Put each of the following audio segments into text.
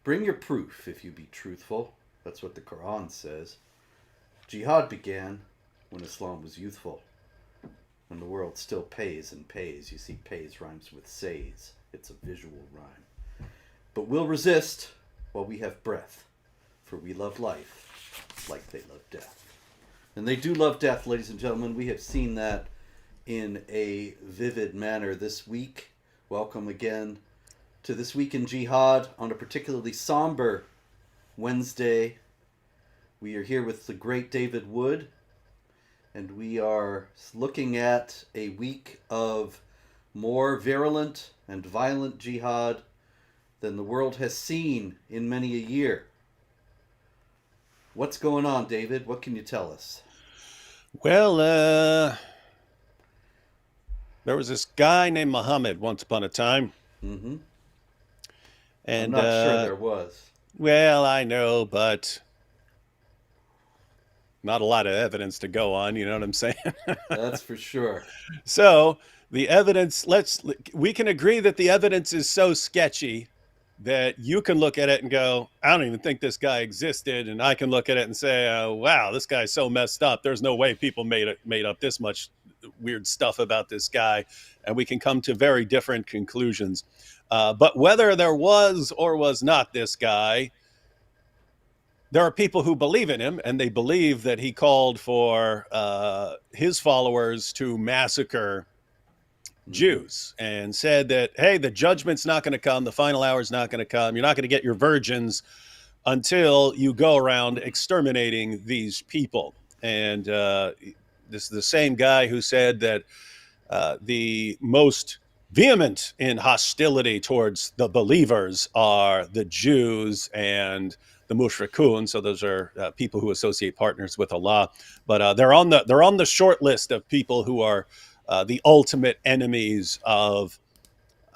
Bring your proof if you be truthful. That's what the Quran says. Jihad began when Islam was youthful. When the world still pays and pays. You see, pays rhymes with says. It's a visual rhyme. But we'll resist while we have breath. For we love life like they love death. And they do love death, ladies and gentlemen. We have seen that in a vivid manner this week. Welcome again to This Week in Jihad on a particularly somber Wednesday. We are here with the great David Wood, and we are looking at a week of more virulent and violent jihad than the world has seen in many a year. What's going on, David? What can you tell us? Well, there was this guy named Muhammad once upon a time, Mm-hmm. I'm and not sure there was. well, I know, but not a lot of evidence to go on. You know what I'm saying? That's for sure. So the evidence, we can agree that the evidence is so sketchy that you can look at it and go, I don't even think this guy existed, and I can look at it and say, wow, this guy's so messed up. There's no way people made up this much weird stuff about this guy, and we can come to very different conclusions. But whether there was or was not this guy, there are people who believe in him, and they believe that he called for his followers to massacre Mm-hmm. Jews and said that, hey, the judgment's not going to come. The final hour is not going to come. You're not going to get your virgins until you go around exterminating these people. And this is the same guy who said that the most vehement in hostility towards the believers are the Jews and the mushrikun. So those are people who associate partners with Allah, but they're on the short list of people who are the ultimate enemies of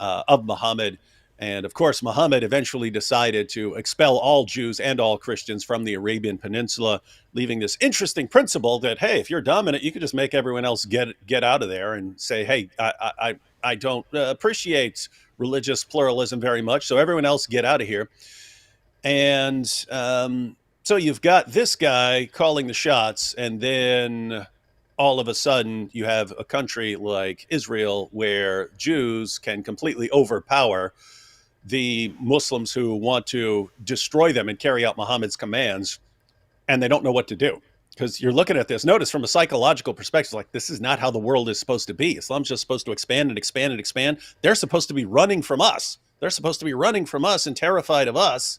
Muhammad. And of course, Muhammad eventually decided to expel all Jews and all Christians from the Arabian Peninsula, leaving this interesting principle that, hey, if you're dominant, you can just make everyone else get out of there and say, hey, I don't appreciate religious pluralism very much, so everyone else get out of here. And so you've got this guy calling the shots, and then all of a sudden you have a country like Israel where Jews can completely overpower the Muslims who want to destroy them and carry out Muhammad's commands, and they don't know what to do. Because you're looking at this, notice from a psychological perspective, like this is not how the world is supposed to be. Islam's just supposed to expand and expand and expand. They're supposed to be running from us. They're supposed to be running from us and terrified of us,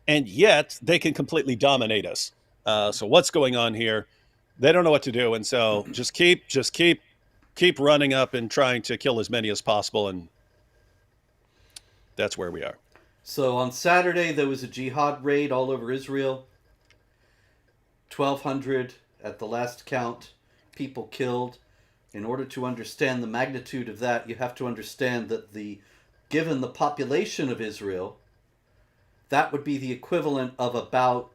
and yet they can completely dominate us. So what's going on here? They don't know what to do, and so just keep running up and trying to kill as many as possible, and that's where we are. So on Saturday, there was a jihad raid all over Israel. 1,200 at the last count, people killed. In order to understand the magnitude of that, you have to understand that given the population of Israel, that would be the equivalent of about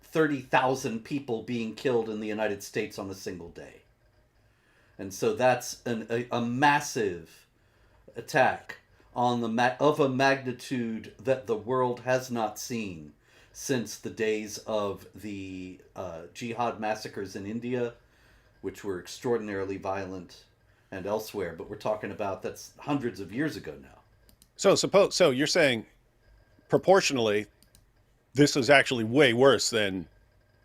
30,000 people being killed in the United States on a single day. And so that's a massive attack on of a magnitude that the world has not seen since the days of the jihad massacres in India, which were extraordinarily violent, and elsewhere. But we're talking about that's hundreds of years ago now. So you're saying proportionally, this is actually way worse than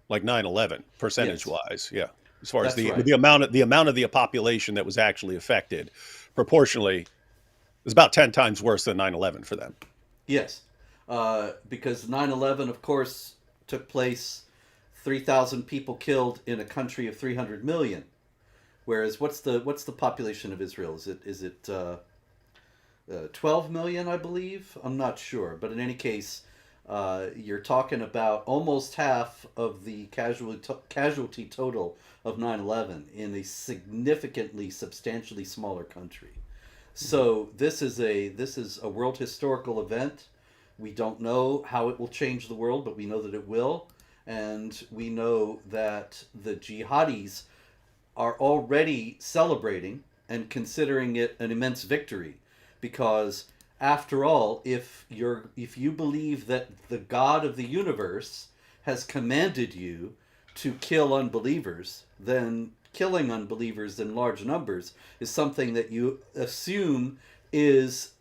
like 9/11 percentage Yes, wise. Yeah, as far as that's the right. the amount of the population that was actually affected, proportionally, is about 10 times worse than 9/11 for them. Yes, because 9/11, of course, took place, 3,000 people killed in a country of 300 million. Whereas what's the population of Israel? Is it 12 million, I believe? I'm not sure, but in any case, you're talking about almost half of the casualty total of 9/11 in a significantly, substantially smaller country. So this is a world historical event. We don't know how it will change the world, but we know that it will, and we know that the jihadis are already celebrating and considering it an immense victory, because After all, if you believe that the God of the universe has commanded you to kill unbelievers, then killing unbelievers in large numbers is something that you assume is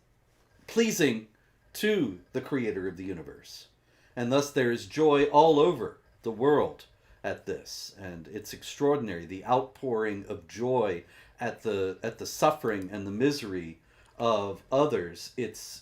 pleasing to the creator of the universe. And thus there is joy all over the world at this. And it's extraordinary, the outpouring of joy at the suffering and the misery of others. It's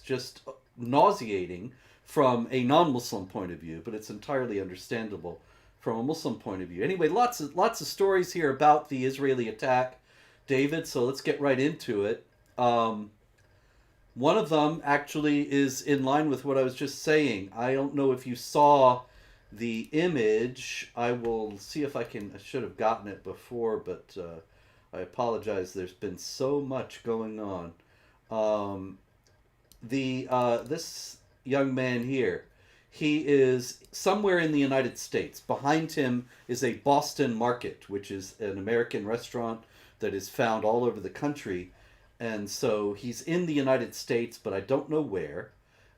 just nauseating from a non-Muslim point of view, but it's entirely understandable from a Muslim point of view. Anyway, lots of stories here about the Israeli attack, David. So let's get right into it. One of them actually is in line with what I was just saying. I don't know if you saw the image. I will see if I can. I should have gotten it before, but I apologize. There's been so much going on. The This young man here, he is somewhere in the United States. Behind him is a Boston Market, which is an American restaurant that is found all over the country. And so he's in the United States, but I don't know where.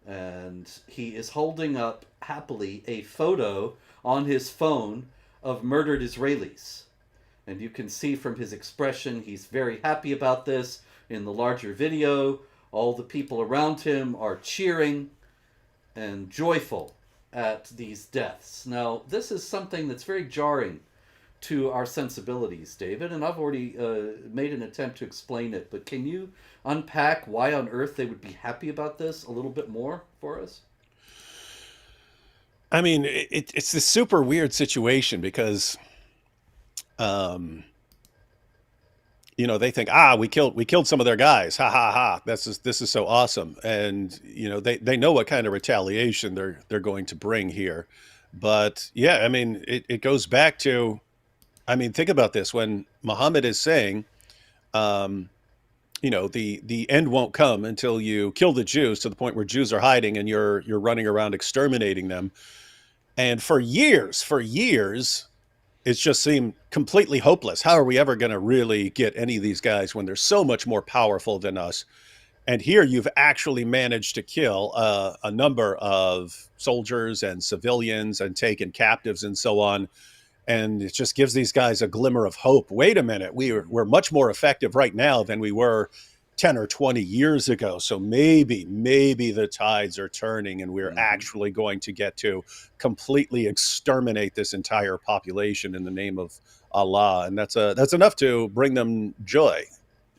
And he is holding up happily a photo on his phone of murdered Israelis. And you can see from his expression, he's very happy about this. In the larger video, all the people around him are cheering and joyful at these deaths. Now, this is something that's very jarring to our sensibilities, David, and I've already made an attempt to explain it, but can you unpack why on earth they would be happy about this a little bit more for us? I mean, it's this super weird situation because, um, they think, we killed some of their guys, ha ha ha. This is so awesome, and they know what kind of retaliation they're going to bring here, but yeah, I mean, it goes back to, I mean, think about this when Muhammad is saying, um, the end won't come until you kill the Jews to the point where Jews are hiding and you're running around exterminating them. And for years, it's just seemed completely hopeless. How are we ever going to really get any of these guys when they're so much more powerful than us? And here you've actually managed to kill a number of soldiers and civilians and taken captives and so on. And it just gives these guys a glimmer of hope. Wait a minute, we're much more effective right now than we were 10 or 20 years ago. So maybe the tides are turning and we're Mm-hmm. actually going to get to completely exterminate this entire population in the name of Allah. And that's enough to bring them joy.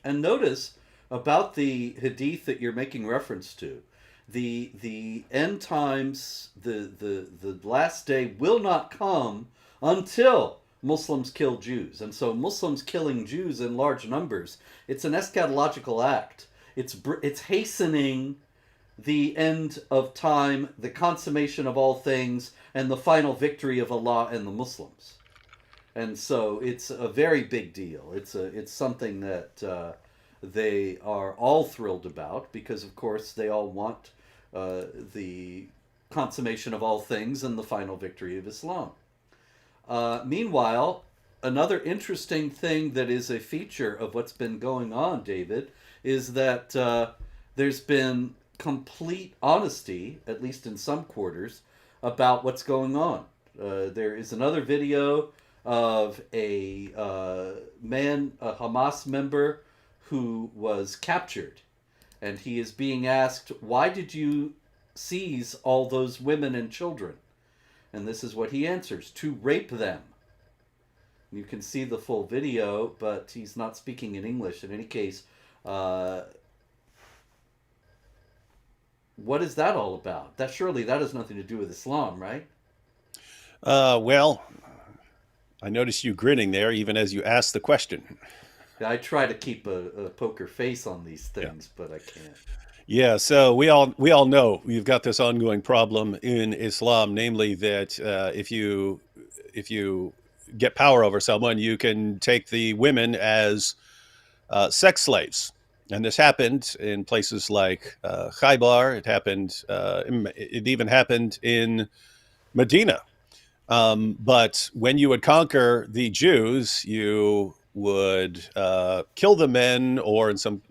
And notice about the hadith that you're making reference to, the end times, the last day will not come until Muslims kill Jews. And so Muslims killing Jews in large numbers, it's an eschatological act. It's hastening the end of time, the consummation of all things, and the final victory of Allah and the Muslims. And so it's a very big deal. It's something that they are all thrilled about because, of course, they all want the consummation of all things and the final victory of Islam. Meanwhile, another interesting thing that is a feature of what's been going on, David, is that there's been complete honesty, at least in some quarters, about what's going on. There is another video of a man, a Hamas member, who was captured. And he is being asked, why did you seize all those women and children? And this is what he answers: to rape them. You can see the full video, but he's not speaking in English. In any case, what is that all about? That has nothing to do with Islam, right? Well, I noticed you grinning there even as you asked the question. I try to keep a poker face on these Yeah. things, but I can't. Yeah, so we all know we've got this ongoing problem in Islam, namely that if you get power over someone, you can take the women as sex slaves, and this happened in places like Khaybar. It even happened in Medina. But when you would conquer the Jews, you would kill the men, or in some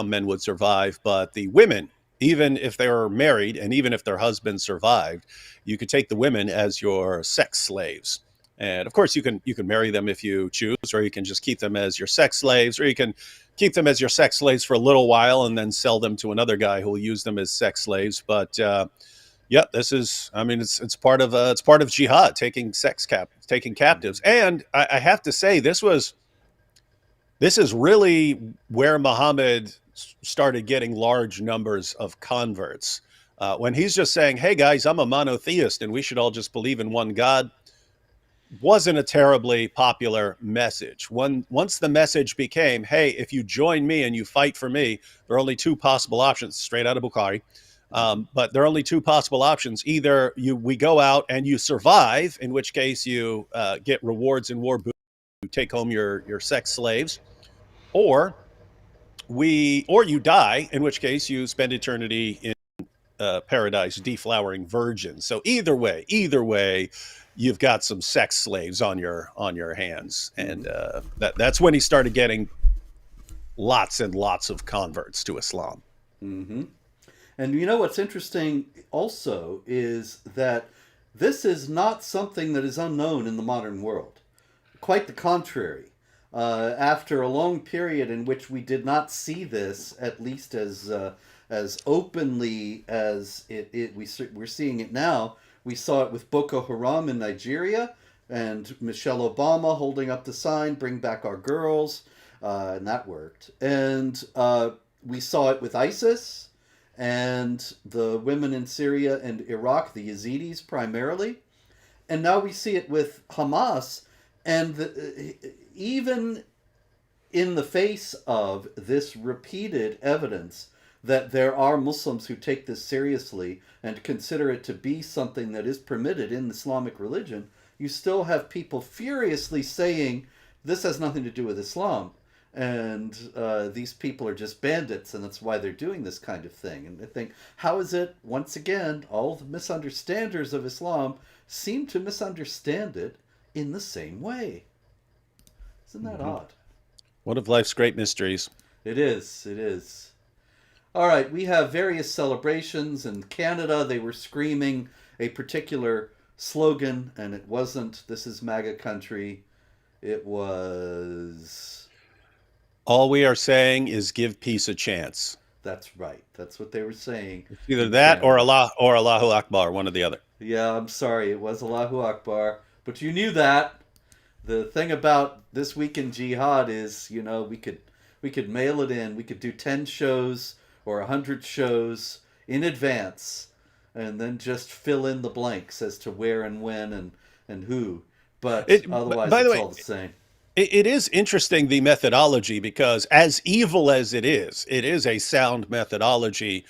men would survive, but the women, even if they were married and even if their husbands survived, you could take the women as your sex slaves. And of course, you can marry them if you choose, or you can just keep them as your sex slaves, or you can keep them as your sex slaves for a little while and then sell them to another guy who will use them as sex slaves. But yeah, this is. I mean, it's part of jihad, taking captives. And I have to say, this is really where Muhammad started getting large numbers of converts. When he's just saying, "Hey guys, I'm a monotheist, and we should all just believe in one God," wasn't a terribly popular message. Once the message became, "Hey, if you join me and you fight for me, there are only two possible options," straight out of Bukhari. But there are only two possible options. Either we go out and you survive, in which case you get rewards in war, you take home your sex slaves, or or you die, in which case you spend eternity in paradise, deflowering virgins. So either way, you've got some sex slaves on your hands, and that's when he started getting lots and lots of converts to Islam. Mm-hmm. And you know what's interesting also is that this is not something that is unknown in the modern world. Quite the contrary. After a long period in which we did not see this, at least as openly as we're seeing it now, we saw it with Boko Haram in Nigeria, and Michelle Obama holding up the sign, "Bring back our girls," and that worked. And we saw it with ISIS and the women in Syria and Iraq, the Yazidis primarily. And now we see it with Hamas. And even in the face of this repeated evidence that there are Muslims who take this seriously and consider it to be something that is permitted in Islamic religion, you still have people furiously saying this has nothing to do with Islam. And these people are just bandits, and that's why they're doing this kind of thing. And I think, how is it, once again, all the misunderstanders of Islam seem to misunderstand it in the same way? Isn't that odd? One of life's great mysteries. It is. It is. All right, we have various celebrations. In Canada, they were screaming a particular slogan, and it wasn't "This is MAGA country." It was... All we are saying is give peace a chance. That's right. That's what they were saying. Either that or Allahu Akbar, one or the other. Yeah, I'm sorry. It was Allahu Akbar. But you knew that. The thing about This Week in Jihad is, we could mail it in. We could do 10 shows or 100 shows in advance and then just fill in the blanks as to where and when and who. But otherwise, by the it's way, all the same. It is interesting, the methodology, because as evil as it is a sound methodology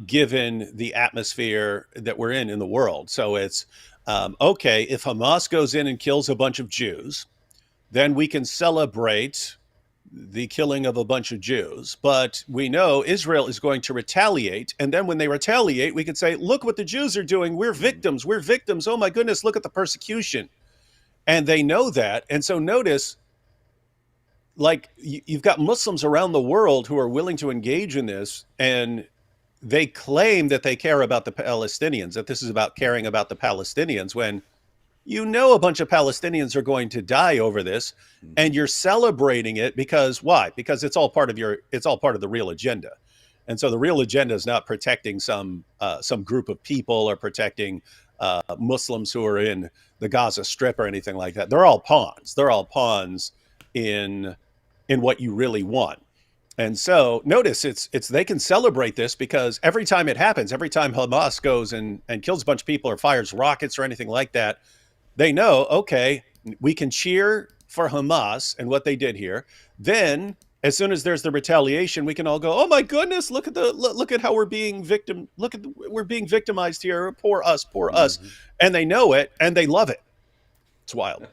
given the atmosphere that we're in the world. So it's okay, if Hamas goes in and kills a bunch of Jews, then we can celebrate the killing of a bunch of Jews. But we know Israel is going to retaliate. And then when they retaliate, we can say, look what the Jews are doing. We're victims. We're victims. Oh, my goodness, look at the persecution. And they know that. And so notice, like, you've got Muslims around the world who are willing to engage in this, and they claim that they care about the Palestinians, that this is about caring about the Palestinians, when a bunch of Palestinians are going to die over this, and you're celebrating it because why? Because it's all part of the real agenda. And so the real agenda is not protecting some group of people or protecting Muslims who are in the Gaza Strip or anything like that. They're all pawns. They're all pawns in what you really want. And so notice it's they can celebrate this because every time it happens, every time Hamas goes and kills a bunch of people or fires rockets or anything like that, they know, okay, we can cheer for Hamas and what they did here. Then as soon as there's the retaliation, we can all go, oh my goodness, look at how we're being we're being victimized here. Poor us, poor us. And they know it and they love it. It's wild.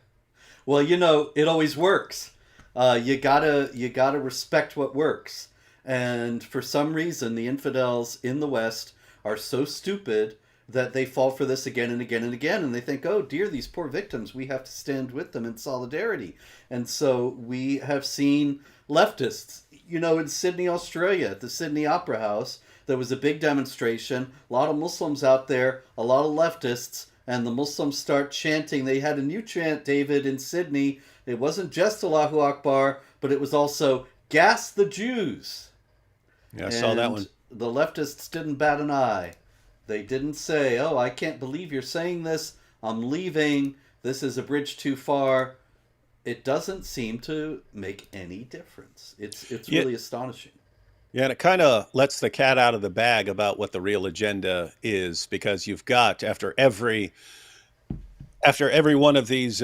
Well, it always works. You gotta respect what works. And for some reason, the infidels in the West are so stupid that they fall for this again and again and again, and they think, oh dear, these poor victims, we have to stand with them in solidarity. And so we have seen leftists, in Sydney, Australia, at the Sydney Opera House, there was a big demonstration, a lot of Muslims out there, a lot of leftists, and the Muslims start chanting. They had a new chant, David, in Sydney. It wasn't just Allahu Akbar, but it was also gas the Jews. Yeah, I saw that one. The leftists didn't bat an eye. They didn't say, oh, I can't believe you're saying this. I'm leaving. This is a bridge too far. It doesn't seem to make any difference. It's really astonishing. Yeah, and it kind of lets the cat out of the bag about what the real agenda is, because you've got, after every one of these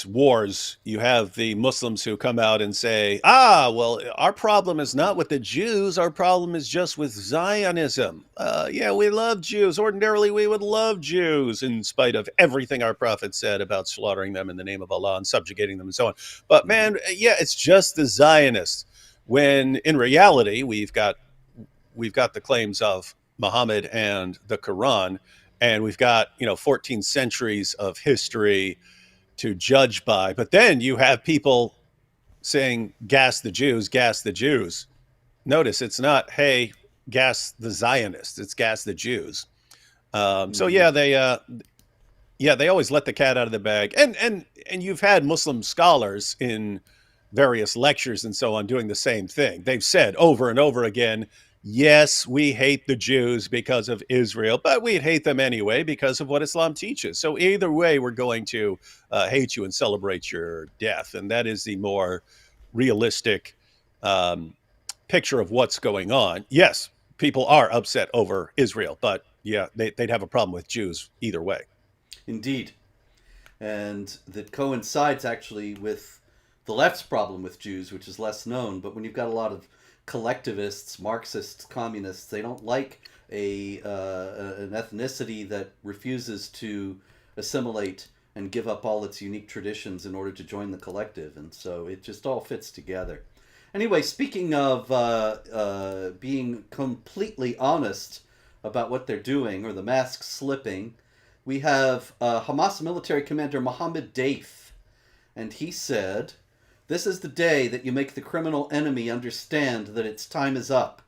wars, you have the Muslims who come out and say, well, our problem is not with the Jews. Our problem is just with Zionism. Yeah, we love Jews. Ordinarily, we would love Jews in spite of everything our prophet said about slaughtering them in the name of Allah and subjugating them and so on. But man, yeah, it's just the Zionists. When in reality, we've got the claims of Muhammad and the Quran, and we've got 14 centuries of history to judge by. But then you have people saying, gas the Jews, gas the Jews. Notice it's not, hey, gas the Zionists, it's gas the Jews. So yeah, they always let the cat out of the bag. And you've had Muslim scholars in various lectures and so on doing the same thing. They've said over and over again, yes, we hate the Jews because of Israel, but we'd hate them anyway because of what Islam teaches. So either way, we're going to hate you and celebrate your death. And that is the more realistic picture of what's going on. Yes, people are upset over Israel, but yeah, they'd have a problem with Jews either way. Indeed. And that coincides actually with the left's problem with Jews, which is less known. But when you've got a lot of collectivists, Marxists, communists, they don't like an ethnicity that refuses to assimilate and give up all its unique traditions in order to join the collective. And so it just all fits together. Anyway, speaking of being completely honest about what they're doing, or the mask slipping, we have Hamas military commander Mohammed Daif. And he said, "This is the day that you make the criminal enemy understand that its time is up.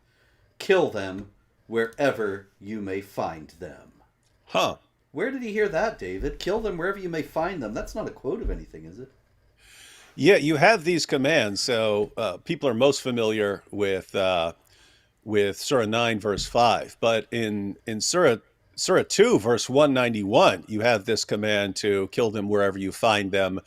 Kill them wherever you may find them." Huh. Where did he hear that, David? Kill them wherever you may find them. That's not a quote of anything, is it? Yeah, you have these commands. So people are most familiar with Surah 9, verse 5. But in Surah 2, verse 191, you have this command to kill them wherever you find them.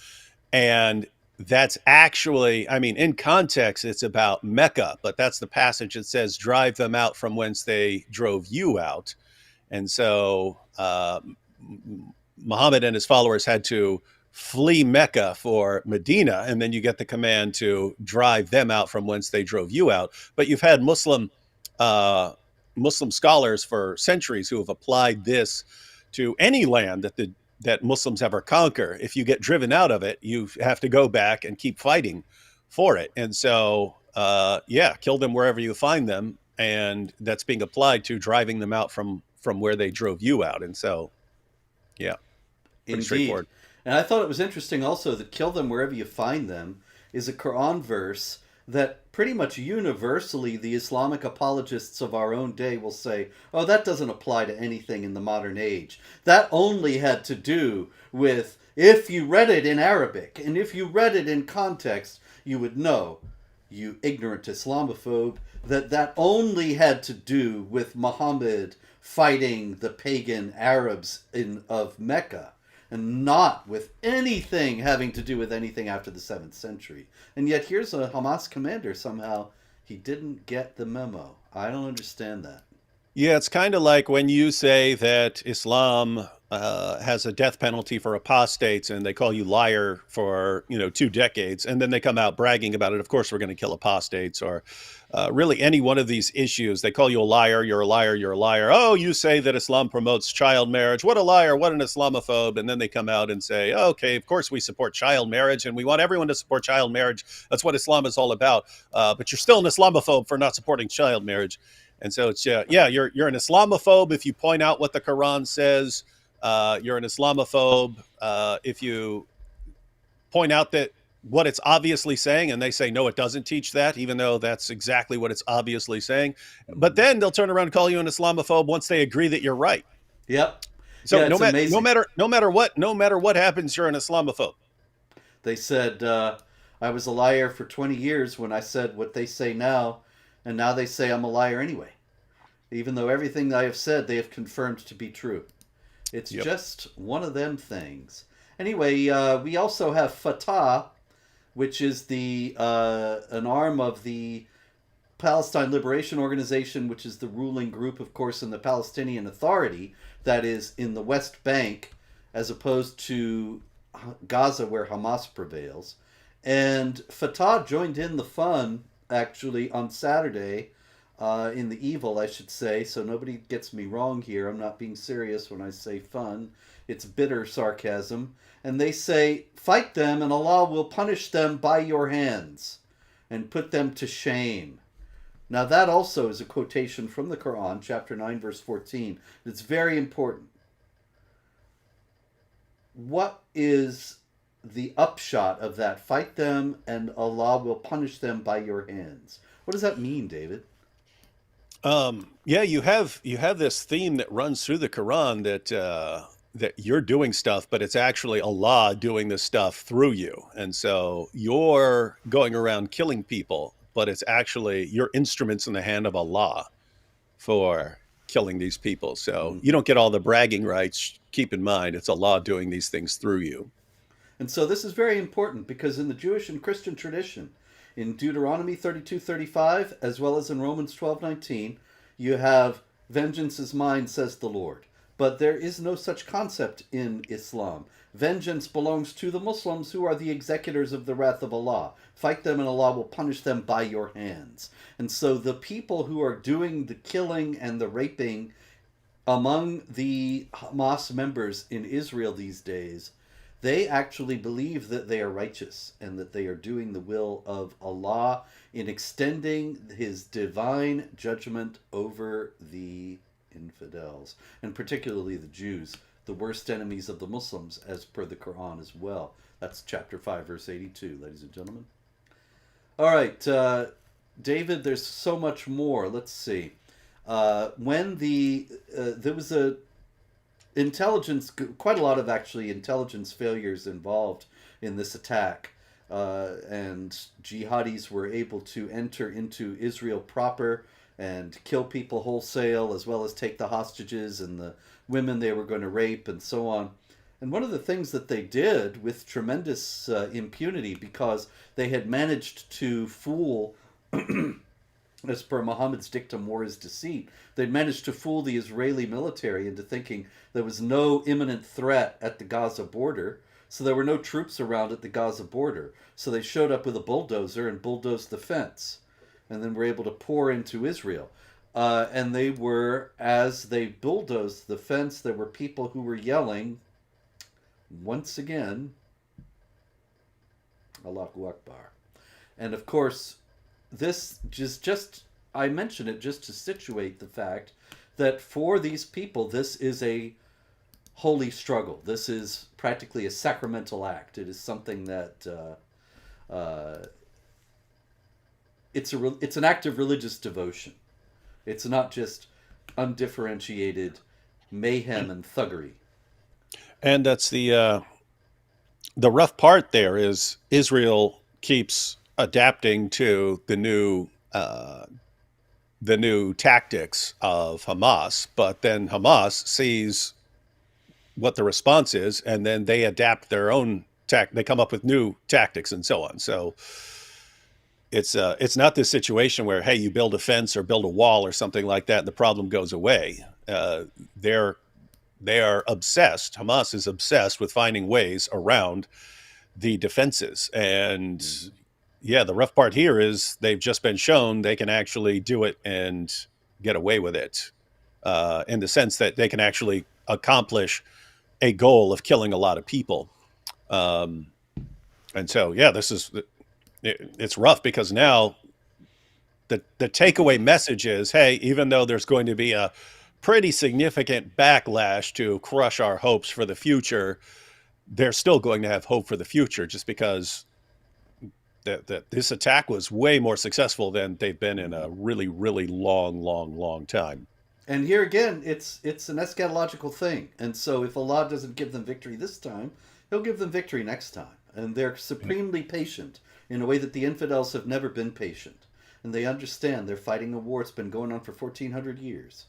And that's actually, in context, it's about Mecca, but that's the passage that says, drive them out from whence they drove you out. And so Muhammad and his followers had to flee Mecca for Medina, and then you get the command to drive them out from whence they drove you out. But you've had Muslim scholars for centuries who have applied this to any land that Muslims ever conquer. If you get driven out of it, you have to go back and keep fighting for it. And so, kill them wherever you find them. And that's being applied to driving them out from where they drove you out. And so, yeah, pretty Indeed. straightforward. And I thought it was interesting also that kill them wherever you find them is a Quran verse that pretty much universally the Islamic apologists of our own day will say, oh, that doesn't apply to anything in the modern age. That only had to do with, if you read it in Arabic, and if you read it in context, you would know, you ignorant Islamophobe, that only had to do with Muhammad fighting the pagan Arabs of Mecca, and not with anything having to do with anything after the 7th century. And yet here's a Hamas commander, somehow he didn't get the memo. I don't understand that. Yeah, it's kind of like when you say that Islam has a death penalty for apostates, and they call you liar for 2 decades, and then they come out bragging about it. Of course, we're going to kill apostates, or really any one of these issues. They call you a liar. You're a liar. You're a liar. Oh, you say that Islam promotes child marriage. What a liar! What an Islamophobe! And then they come out and say, oh, okay, of course we support child marriage, and we want everyone to support child marriage. That's what Islam is all about. But you're still an Islamophobe for not supporting child marriage. And so it's you're an Islamophobe if you point out what the Quran says. You're an Islamophobe if you point out that what it's obviously saying, and they say no, it doesn't teach that, even though that's exactly what it's obviously saying. But then they'll turn around and call you an Islamophobe once they agree that you're right. Yep. So Yeah, it's amazing. no matter what happens, you're an Islamophobe. They said I was a liar for 20 years when I said what they say now, and now they say I'm a liar anyway. Even though everything I have said they have confirmed to be true. It's Yep. just one of them things. Anyway, we also have Fatah, which is the an arm of the Palestine Liberation Organization, which is the ruling group, of course, in the Palestinian Authority that is in the West Bank, as opposed to Gaza, where Hamas prevails. And Fatah joined in the fun, actually, on Saturday, in the evil, I should say, so nobody gets me wrong here. I'm not being serious when I say fun. It's bitter sarcasm. And they say, fight them and Allah will punish them by your hands and put them to shame. Now that also is a quotation from the Quran, chapter 9, verse 14. It's very important. What is the upshot of that? Fight them and Allah will punish them by your hands. What does that mean, David? You have this theme that runs through the Quran that you're doing stuff, but it's actually Allah doing this stuff through you. And so you're going around killing people, but it's actually your instruments in the hand of Allah for killing these people. So you don't get all the bragging rights. Keep in mind, it's Allah doing these things through you. And so this is very important because in the Jewish and Christian tradition, in Deuteronomy 32:35, as well as in Romans 12:19, you have vengeance is mine, says the Lord. But there is no such concept in Islam. Vengeance belongs to the Muslims who are the executors of the wrath of Allah. Fight them and Allah will punish them by your hands. And so the people who are doing the killing and the raping among the Hamas members in Israel these days, they actually believe that they are righteous and that they are doing the will of Allah in extending his divine judgment over the infidels, and particularly the Jews, the worst enemies of the Muslims, as per the Quran as well. That's chapter 5, verse 82, ladies and gentlemen. All right, David, there's so much more. Let's see. When there was a intelligence, quite a lot of actually intelligence failures involved in this attack, and jihadis were able to enter into Israel proper and kill people wholesale, as well as take the hostages and the women they were going to rape and so on. And one of the things that they did with tremendous impunity, because they had managed to fool as per Muhammad's dictum, war is deceit, they'd managed to fool the Israeli military into thinking there was no imminent threat at the Gaza border, so there were no troops around at the Gaza border. So they showed up with a bulldozer and bulldozed the fence, and then were able to pour into Israel. And they were, as they bulldozed the fence, there were people who were yelling, once again, Allahu Akbar. And of course, this just I mention it just to situate the fact that for these people, this is a holy struggle. This is practically a sacramental act. It is something that it's an act of religious devotion. It's not just undifferentiated mayhem and thuggery. And that's the rough part there is Israel keeps adapting to the new tactics of Hamas, but then Hamas sees what the response is, and then they adapt their own they come up with new tactics and so on. So it's not this situation where, hey, you build a fence or build a wall or something like that and the problem goes away. They are obsessed. Hamas is obsessed with finding ways around the defenses. And yeah, the rough part here is they've just been shown they can actually do it and get away with it, in the sense that they can actually accomplish a goal of killing a lot of people. And so, yeah, it's rough because now the takeaway message is, hey, even though there's going to be a pretty significant backlash to crush our hopes for the future, they're still going to have hope for the future, just because that this attack was way more successful than they've been in a really, really long time. And here again, it's an eschatological thing. And so if Allah doesn't give them victory this time, He'll give them victory next time. And they're supremely patient in a way that the infidels have never been patient. And they understand they're fighting a war that's been going on for 1,400 years.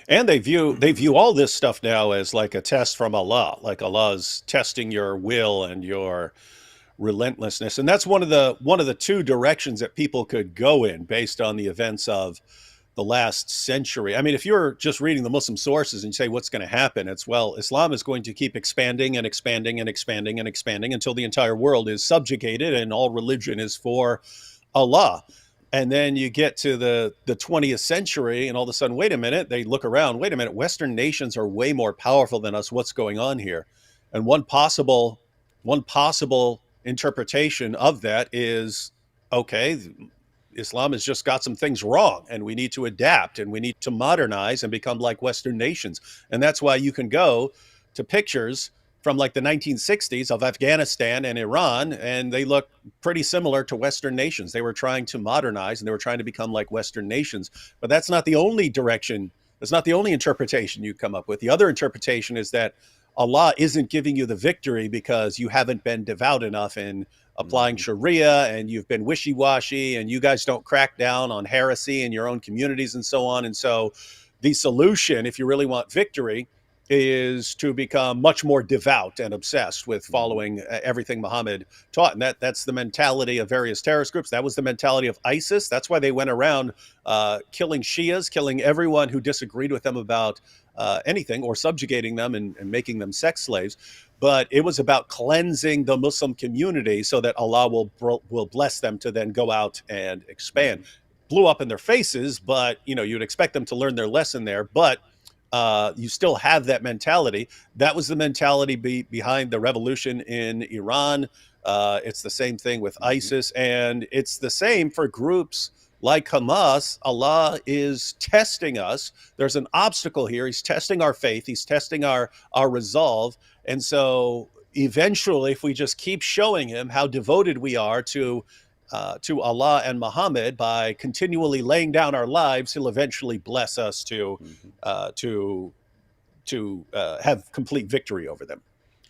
And they view all this stuff now as like a test from Allah, like Allah's testing your will and your relentlessness. And that's one of the two directions that people could go in based on the events of the last century. I mean, if you're just reading the Muslim sources and you say what's going to happen, it's, well, Islam is going to keep expanding and expanding and expanding and expanding until the entire world is subjugated and all religion is for Allah. And then you get to the 20th century and all of a sudden, wait a minute, they look around, wait a minute, Western nations are way more powerful than us. What's going on here? And one possible interpretation of that is, okay, Islam has just got some things wrong and we need to adapt and we need to modernize and become like Western nations. And that's why you can go to pictures from like the 1960s of Afghanistan and Iran, and they look pretty similar to Western nations. They were trying to modernize and they were trying to become like Western nations. But that's not the only direction. That's not the only interpretation you come up with. The other interpretation is that Allah isn't giving you the victory because you haven't been devout enough in applying Sharia and you've been wishy-washy and you guys don't crack down on heresy in your own communities and so on. And so the solution, if you really want victory, is to become much more devout and obsessed with following everything Muhammad taught. And that's the mentality of various terrorist groups. That was the mentality of ISIS. That's why they went around killing Shias, killing everyone who disagreed with them about anything, or subjugating them and making them sex slaves. But it was about cleansing the Muslim community so that Allah will bless them to then go out and expand. Blew up in their faces, but you'd expect them to learn their lesson there. But you still have that mentality. That was the mentality behind the revolution in Iran. It's the same thing with ISIS, and it's the same for groups like Hamas. Allah is testing us. There's an obstacle here. He's testing our faith. He's testing our resolve. And so eventually, if we just keep showing him how devoted we are to Allah and Muhammad by continually laying down our lives, he'll eventually bless us to have complete victory over them.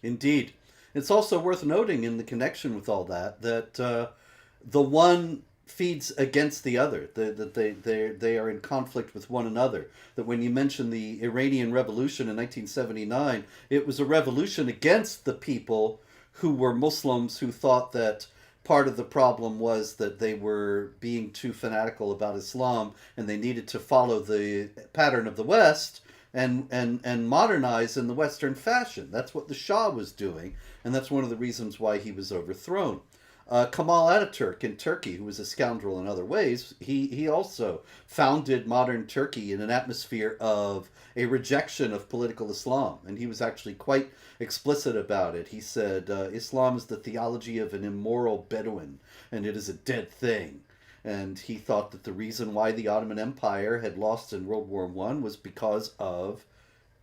Indeed. It's also worth noting in the connection with all that the one feeds against the other, that they are in conflict with one another. That when you mention the Iranian Revolution in 1979, it was a revolution against the people who were Muslims, who thought that part of the problem was that they were being too fanatical about Islam and they needed to follow the pattern of the West and modernize in the Western fashion. That's what the Shah was doing, and that's one of the reasons why he was overthrown. Kemal Ataturk in Turkey, who was a scoundrel in other ways, he also founded modern Turkey in an atmosphere of a rejection of political Islam. And he was actually quite explicit about it. He said, Islam is the theology of an immoral Bedouin, and it is a dead thing. And he thought that the reason why the Ottoman Empire had lost in World War I was because of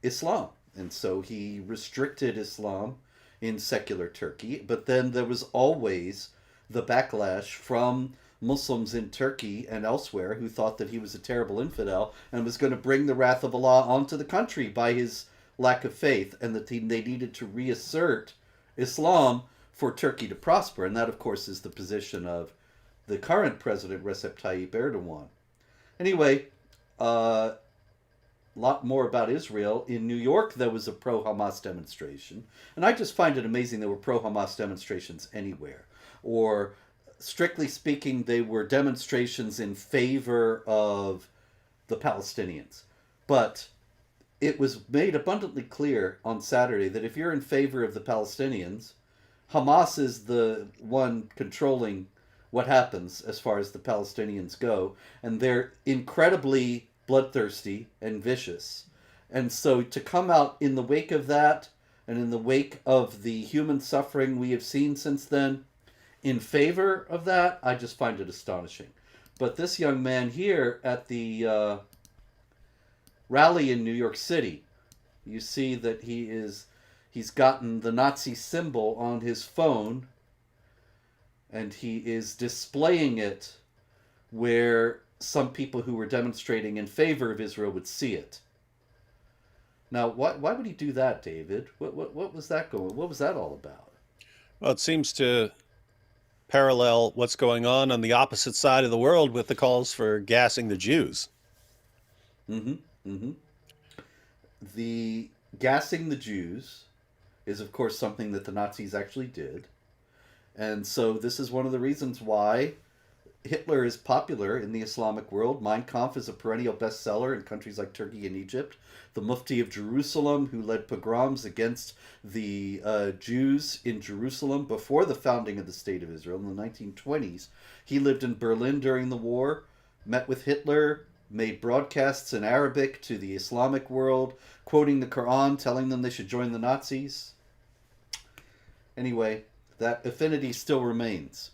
Islam. And so he restricted Islam in secular Turkey. But then there was always the backlash from Muslims in Turkey and elsewhere who thought that he was a terrible infidel and was going to bring the wrath of Allah onto the country by his lack of faith, and that they needed to reassert Islam for Turkey to prosper. And that, of course, is the position of the current president, Recep Tayyip Erdogan. Anyway, a lot more about Israel. In New York, there was a pro-Hamas demonstration. And I just find it amazing there were pro-Hamas demonstrations anywhere. Or, strictly speaking, they were demonstrations in favor of the Palestinians. But it was made abundantly clear on Saturday that if you're in favor of the Palestinians, Hamas is the one controlling what happens as far as the Palestinians go. And they're incredibly bloodthirsty and vicious. And so to come out in the wake of that, and in the wake of the human suffering we have seen since then, in favor of that, I just find it astonishing. But this young man here at the rally in New York City, you see that he's gotten the Nazi symbol on his phone, and he is displaying it where some people who were demonstrating in favor of Israel would see it. Now, why would he do that, David? What was that going? What was that all about? Well, it seems to parallel what's going on the opposite side of the world with the calls for gassing the Jews. Mm-hmm. Mm-hmm. The gassing the Jews is, of course, something that the Nazis actually did. And so this is one of the reasons why Hitler is popular in the Islamic world. Mein Kampf is a perennial bestseller in countries like Turkey and Egypt. The Muti of Jerusalem, who led pogroms against the Jews in Jerusalem before the founding of the State of Israel in the 1920s, he lived in Berlin during the war, met with Hitler, made broadcasts in Arabic to the Islamic world, quoting the Quran, telling them they should join the Nazis. Anyway, that affinity still remains.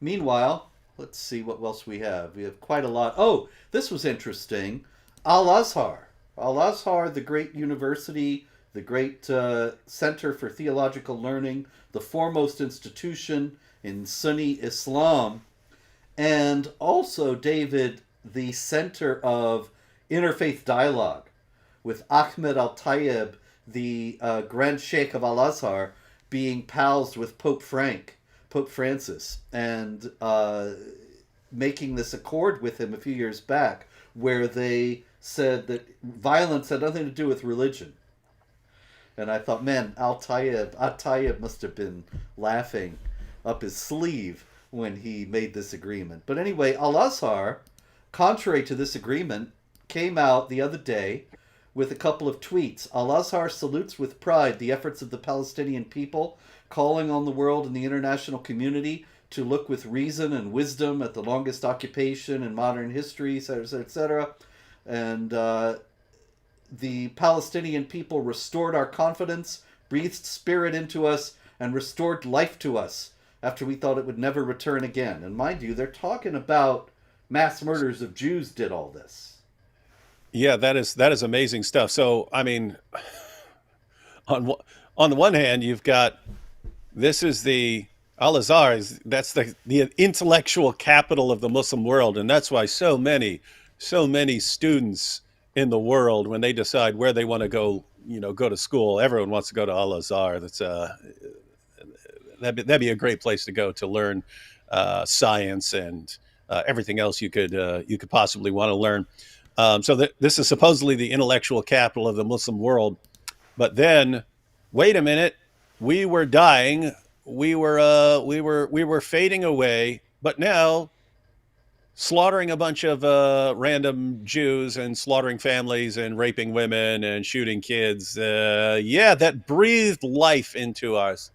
Meanwhile, let's see what else we have. We have quite a lot. Oh, this was interesting. Alazar. Alazar, the great university, the great center for theological learning, the foremost institution in Sunni Islam, and also, David, the center of interfaith dialogue with Ahmed al-Tayyib, the Grand Sheikh of Alazar, being pals with Pope Francis, and making this accord with him a few years back where they said that violence had nothing to do with religion. And I thought, man, al-Tayyib must have been laughing up his sleeve when he made this agreement. But anyway, Al-Azhar, contrary to this agreement, came out the other day with a couple of tweets. Al-Azhar salutes with pride the efforts of the Palestinian people, calling on the world and the international community to look with reason and wisdom at the longest occupation in modern history, etc., etc. And the Palestinian people restored our confidence, breathed spirit into us, and restored life to us after we thought it would never return again. And mind you, they're talking about mass murders of Jews did all this. Yeah, that is amazing stuff. So, I mean, on the one hand, you've got this is the Alazar, that's the intellectual capital of the Muslim world, and that's why so many students in the world, when they decide where they want to go, go to school, everyone wants to go to Alazar. That's that'd be a great place to go to learn science and everything else you could possibly want to learn. So this is supposedly the intellectual capital of the Muslim world, but then, wait a minute, we were dying, we were fading away, but now slaughtering a bunch of random Jews and slaughtering families and raping women and shooting kids, that breathed life into us.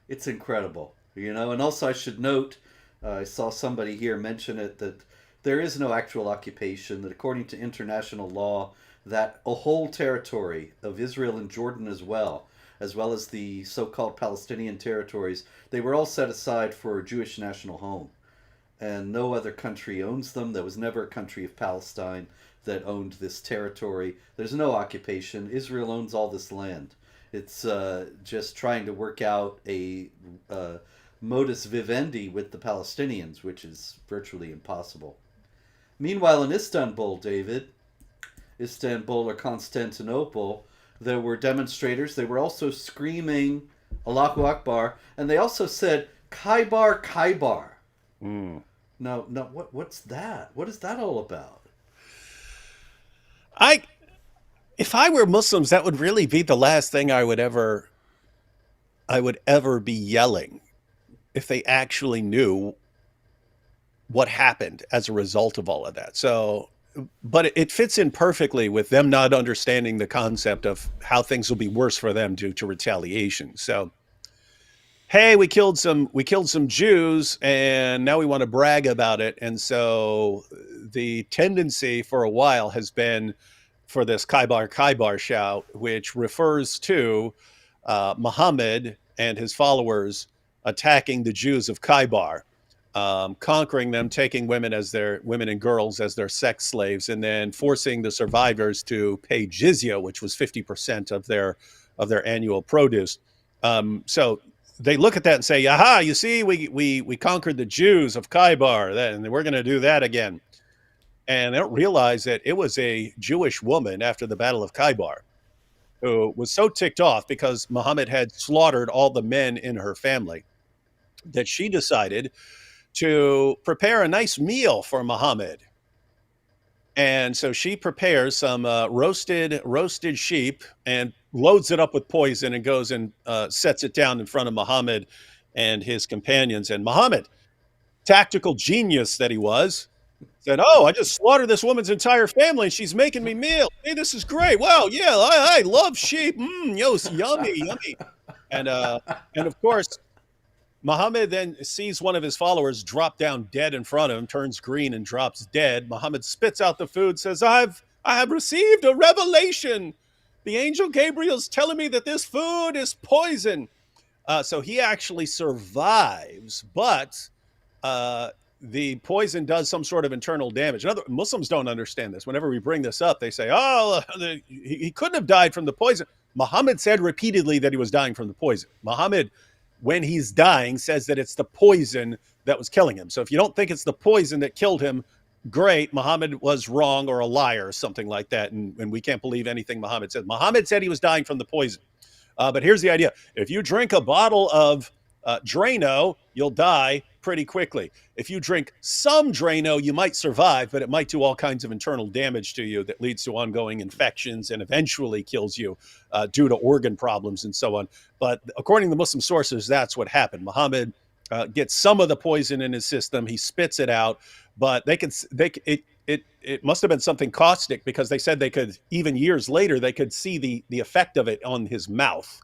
It's incredible, and also I should note, I saw somebody here mention it, that there is no actual occupation, that according to international law, that a whole territory of Israel and Jordan as well as the so-called Palestinian territories, they were all set aside for a Jewish national home. And no other country owns them. There was never a country of Palestine that owned this territory. There's no occupation. Israel owns all this land. It's just trying to work out a modus vivendi with the Palestinians, which is virtually impossible. Meanwhile, in Istanbul, David, Istanbul or Constantinople, there were demonstrators. They were also screaming Allahu Akbar, and they also said Khaybar, Khaybar. Now, what's that? What is that all about? If I were Muslims, that would really be the last thing I would ever be yelling, if they actually knew what happened as a result of all of that. So, but it fits in perfectly with them not understanding the concept of how things will be worse for them due to retaliation. So, hey, we killed some Jews, and now we want to brag about it. And so the tendency for a while has been for this Kafir Shout, which refers to Muhammad and his followers attacking the Jews of Khaybar. conquering them, taking women and girls as their sex slaves, and then forcing the survivors to pay jizya, which was 50% of their annual produce. So they look at that and say, "Aha! You see, we conquered the Jews of Khaybar, and we're going to do that again." And they don't realize that it was a Jewish woman after the Battle of Khaybar who was so ticked off because Muhammad had slaughtered all the men in her family that she decided to prepare a nice meal for Muhammad. And so she prepares some roasted sheep and loads it up with poison and goes and sets it down in front of Muhammad and his companions. And Muhammad, tactical genius that he was, said, "Oh, I just slaughtered this woman's entire family and she's making me meal. Hey, this is great. Wow, yeah, I love sheep. Yo, yummy, yummy." And of course, Muhammad then sees one of his followers drop down dead in front of him, turns green and drops dead. Muhammad spits out the food, says, I have received a revelation. The angel Gabriel's telling me that this food is poison. So he actually survives, but the poison does some sort of internal damage. Muslims don't understand this. Whenever we bring this up, they say, "Oh, he couldn't have died from the poison." Muhammad said repeatedly that he was dying from the poison. Muhammad, when he's dying, says that it's the poison that was killing him. So if you don't think it's the poison that killed him, great, Muhammad was wrong or a liar or something like that. And we can't believe anything Muhammad said. Muhammad said he was dying from the poison. But here's the idea. If you drink a bottle of Drano, you'll die pretty quickly. If you drink some Drano, you might survive, but it might do all kinds of internal damage to you that leads to ongoing infections and eventually kills you due to organ problems and so on. But according to Muslim sources, that's what happened. Muhammad gets some of the poison in his system. He spits it out, but it must have been something caustic because they said they could, even years later, they could see the effect of it on his mouth.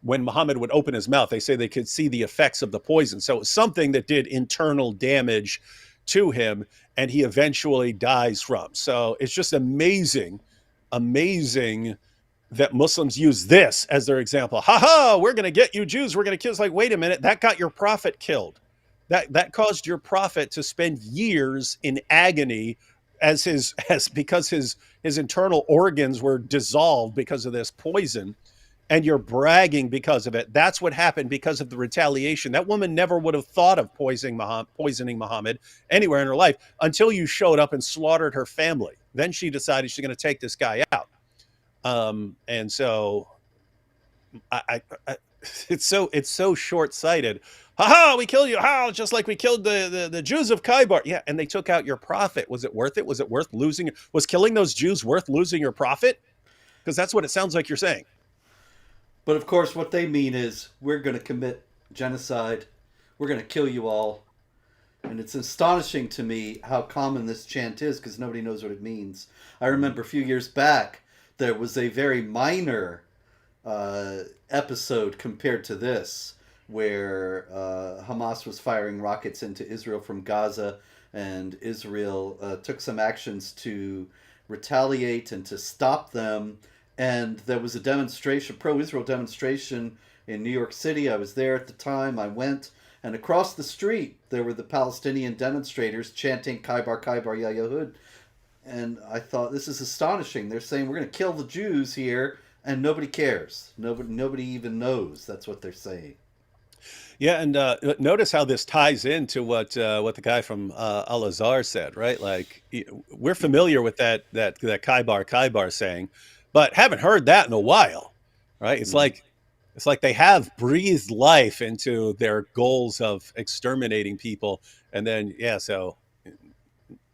When Muhammad would open his mouth, they say they could see the effects of the poison. So it was something that did internal damage to him, and he eventually dies from. So it's just amazing that Muslims use this as their example. Ha ha, we're going to get you Jews. We're going to kill. It's like, wait a minute, that got your prophet killed. That caused your prophet to spend years in agony because his internal organs were dissolved because of this poison. And you're bragging because of it. That's what happened because of the retaliation. That woman never would have thought of poisoning Muhammad anywhere in her life until you showed up and slaughtered her family. Then she decided she's going to take this guy out. And so it's so short-sighted. Ha ha, we killed you. Ha, just like we killed the Jews of Khaybar. Yeah, and they took out your prophet. Was it worth it? Was it worth losing? Was killing those Jews worth losing your prophet? Because that's what it sounds like you're saying. But of course, what they mean is we're going to commit genocide. We're going to kill you all. And it's astonishing to me how common this chant is because nobody knows what it means. I remember a few years back, there was a very minor episode compared to this where Hamas was firing rockets into Israel from Gaza, and Israel took some actions to retaliate and to stop them. And there was a demonstration, pro-Israel demonstration in New York City. I was there at the time. I went, and across the street, there were the Palestinian demonstrators chanting Khaybar, Khaybar, Ya Yahud. And I thought, this is astonishing. They're saying, we're going to kill the Jews here, and nobody cares. Nobody even knows. That's what they're saying. Yeah, and notice how this ties into what the guy from Alazar said, right? Like, we're familiar with that Khaybar saying, but haven't heard that in a while, right? It's like they have breathed life into their goals of exterminating people, and then so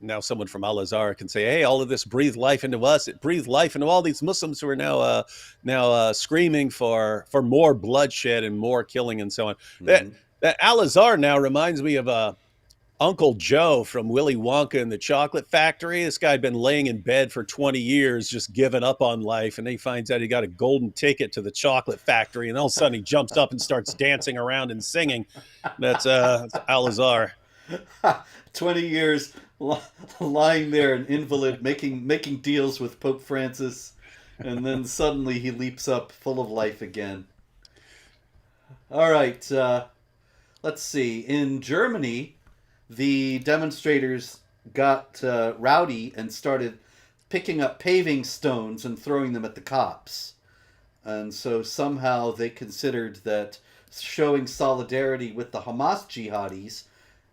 now someone from Alazar can say, "Hey, all of this breathed life into us. It breathed life into all these Muslims who are now screaming for more bloodshed and more killing and so on." Mm-hmm. That Alazar now reminds me of Uncle Joe from Willy Wonka and the Chocolate Factory. This guy had been laying in bed for 20 years, just giving up on life. And then he finds out he got a golden ticket to the chocolate factory. And all of a sudden he jumps up and starts dancing around and singing. That's Alazar. 20 years lying there, an invalid, making deals with Pope Francis. And then suddenly he leaps up full of life again. All right. Let's see. In Germany, the demonstrators got rowdy and started picking up paving stones and throwing them at the cops. And so somehow they considered that showing solidarity with the Hamas jihadis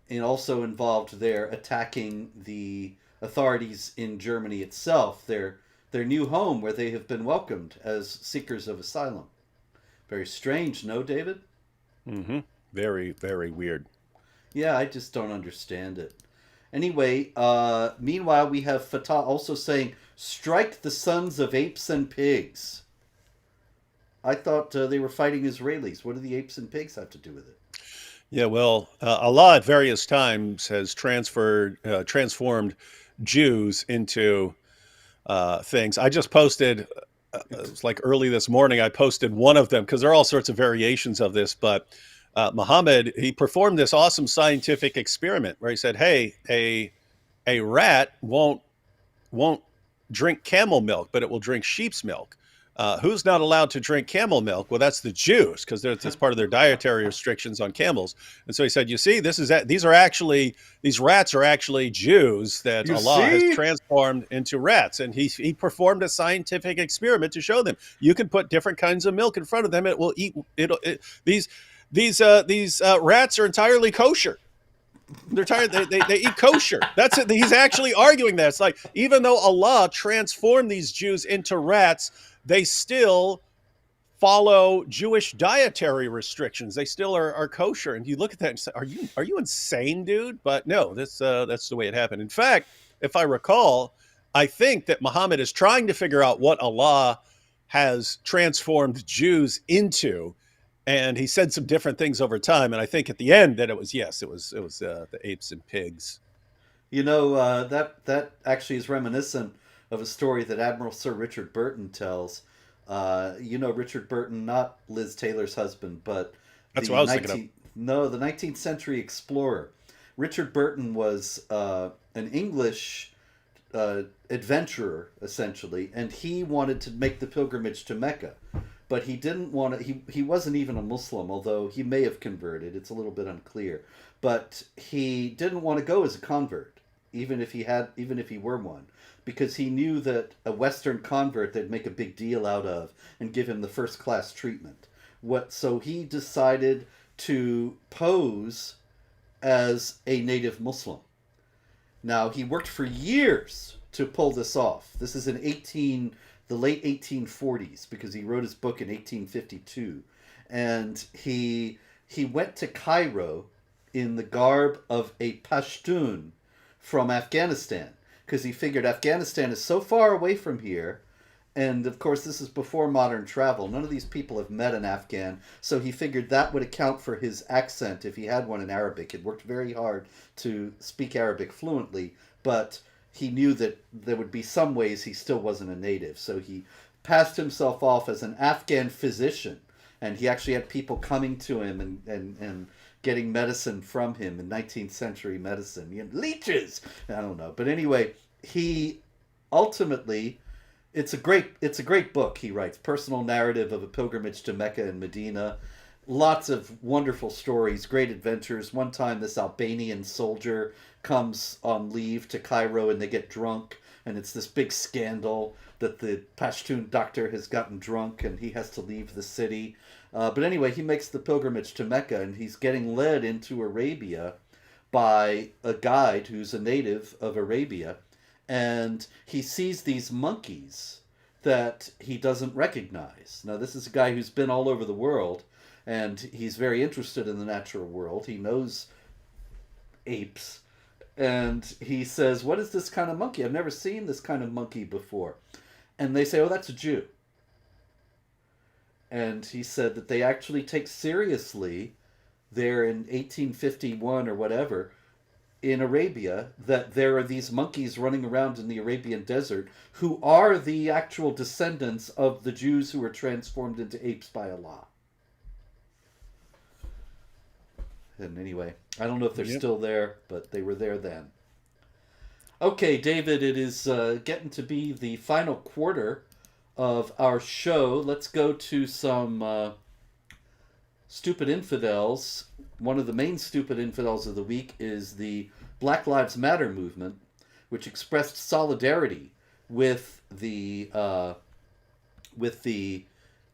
and also involved their attacking the authorities in Germany itself, their new home where they have been welcomed as seekers of asylum. Very strange, no, David? Mm-hmm. Very, very weird. Yeah, I just don't understand it. Anyway, meanwhile, we have Fatah also saying, strike the sons of apes and pigs. I thought they were fighting Israelis. What do the apes and pigs have to do with it? Yeah, well, Allah at various times has transformed Jews into things. I just posted, it was like early this morning, I posted one of them because there are all sorts of variations of this. But Muhammad, he performed this awesome scientific experiment where he said, "Hey, a rat won't drink camel milk, but it will drink sheep's milk. Who's not allowed to drink camel milk? Well, that's the Jews, because that's part of their dietary restrictions on camels." And so he said, "You see, these rats are actually Jews that You Allah has see? transformed into rats." And he performed a scientific experiment to show them you can put different kinds of milk in front of them; it will eat. These rats are entirely kosher. They're tired. They eat kosher. That's it. He's actually arguing that. It's like, even though Allah transformed these Jews into rats, they still follow Jewish dietary restrictions. They still are kosher. And you look at that and say, are you insane, dude? But no, that's the way it happened. In fact, if I recall, I think that Muhammad is trying to figure out what Allah has transformed Jews into. And he said some different things over time, and I think at the end that it was the apes and pigs. You know, that actually is reminiscent of a story that Admiral Sir Richard Burton tells. You know Richard Burton, not Liz Taylor's husband, but That's what I was thinking of. the 19th century explorer. Richard Burton was an English adventurer, essentially, and he wanted to make the pilgrimage to Mecca. But he didn't want to. He wasn't even a Muslim, although he may have converted. It's a little bit unclear. But he didn't want to go as a convert, even if he were one, because he knew that a Western convert they'd make a big deal out of and give him the first class treatment. So he decided to pose as a native Muslim. Now he worked for years to pull this off. This is in the late 1840s, because he wrote his book in 1852, and he went to Cairo in the garb of a Pashtun from Afghanistan, because he figured Afghanistan is so far away from here, and of course this is before modern travel. None of these people have met an Afghan, so he figured that would account for his accent if he had one in Arabic. It worked very hard to speak Arabic fluently, but he knew that there would be some ways he still wasn't a native. So he passed himself off as an Afghan physician. And he actually had people coming to him and getting medicine from him in 19th century medicine. You know, leeches! I don't know. But anyway, he ultimately, it's a great book he writes. Personal narrative of a pilgrimage to Mecca and Medina. Lots of wonderful stories, great adventures. One time this Albanian soldier comes on leave to Cairo and they get drunk, and it's this big scandal that the Pashtun doctor has gotten drunk and he has to leave the city. But anyway, he makes the pilgrimage to Mecca, and he's getting led into Arabia by a guide who's a native of Arabia, and he sees these monkeys that he doesn't recognize. Now, this is a guy who's been all over the world, and he's very interested in the natural world. He knows apes. And he says, "What is this kind of monkey? I've never seen this kind of monkey before." And they say, "Oh, that's a Jew." And he said that they actually take seriously there in 1851 or whatever in Arabia that there are these monkeys running around in the Arabian desert who are the actual descendants of the Jews who were transformed into apes by Allah. And anyway, I don't know if they're still there, but they were there then. Okay, David, it is getting to be the final quarter of our show. Let's go to some stupid infidels, one of the main stupid infidels of the week is the Black Lives Matter movement, which expressed solidarity with the